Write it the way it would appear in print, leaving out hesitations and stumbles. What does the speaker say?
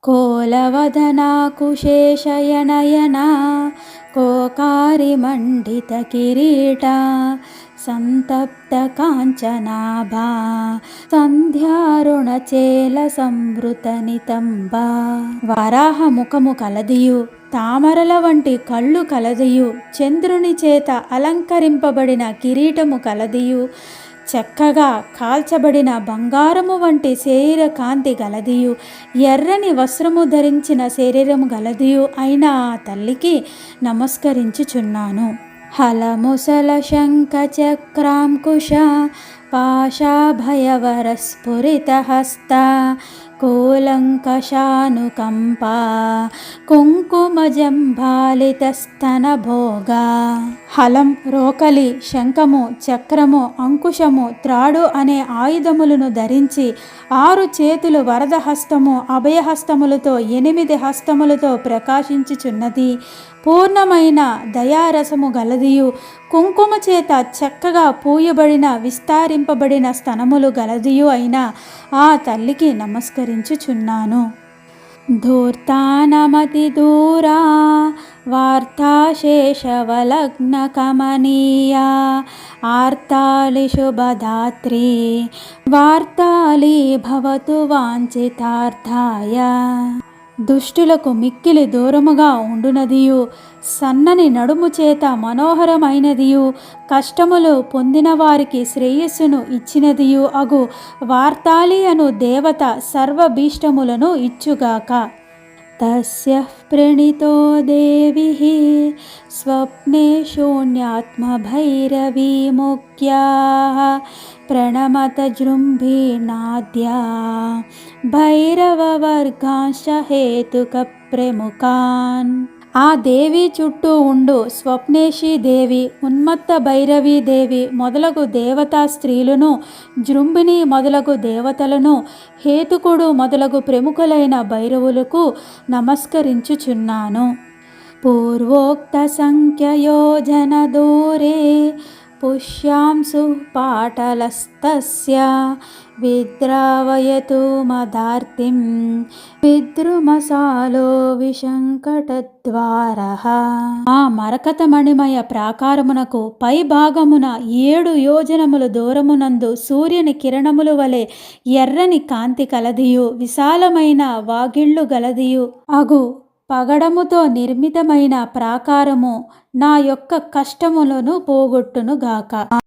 కోలవదనా కుశేషయనయనా కోకారిమండిత కిరీట సంతప్త కాంచనాభా సంధ్యారుణచేల సంవృత నితంబా. వరాహ ముఖము కలదియు, తామరల వంటి కళ్ళు కలదియు, చంద్రుని చేత అలంకరింపబడిన కిరీటము కలదియు, చక్కగా కాల్చబడిన బంగారము వంటి శరీర కాంతి గలదియు, ఎర్రని వస్త్రము ధరించిన శరీరము గలదియు అయిన ఆ తల్లికి నమస్కరించుచున్నాను. హలముసల శంఖ చక్రాంకుశ పాశాభయవరస్ఫురిత హస్త కూలంకషానుకంపా కుంకుమజంభాలితస్తన భోగా. హలం రోకలి, శంఖము, చక్రము, అంకుశము, త్రాడు అనే ఆయుధములను ధరించి 6 చేతులు వరద హస్తము, అభయహస్తములతో 8 హస్తములతో ప్రకాశించుచున్నది. పూర్ణమైన దయారసము గలదియు, కుంకుమ చేత చక్కగా పూయబడిన విస్తారింపబడిన స్తనములు గలదియు అయిన ఆ తల్లికి నమస్కరించుచున్నాను. ధూర్తానమతి దూరా వార్తాశేషవలగ్న కమనీయా ఆర్తాళి శుభదాత్రి వార్తాళి భవతు వాంఛితార్థాయ. దుష్టులకు మిక్కిలి దూరముగా ఉండునదియు, సన్నని నడుము చేత మనోహరమైనదియు, కష్టములు పొందిన వారికి శ్రేయస్సును ఇచ్చినదియు అగు వార్తాళి అను దేవత సర్వభీష్టములను ఇచ్చుగాక. తస్యః ప్రణీతో దేవిః స్వప్నే శూన్యాత్మభైరవీముఖ్యాః ప్రణమత జృంభినాద్యా భైరవవర్గాంశ హేతుక ప్రముఖాన్. ఆ దేవి చుట్టూ ఉండు స్వప్నేశీ దేవి, ఉన్మత్త భైరవీ దేవి మొదలగు దేవతా స్త్రీలను, జృంభిణి మొదలగు దేవతలను, హేతుకుడు మొదలగు ప్రముఖులైన భైరవులకు నమస్కరించుచున్నాను. పూర్వోక్త సంఖ్యయోజన దూరే పుష్యాంశు పాటలస్తస్య విద్రావయతు మదార్తిం విద్రుమసాలో విశంకటద్వారః. ఆ మరకతమణిమయ ప్రాకారమునకు పై భాగమున 7 యోజనముల దూరమునందు సూర్యుని కిరణముల వలె ఎర్రని కాంతి కలదియు, విశాలమైన వాగిళ్ళు గలదియు అగు పగడముతో నిర్మితమైన ప్రాకారము నా యొక్క కష్టములను పోగొట్టునుగాక.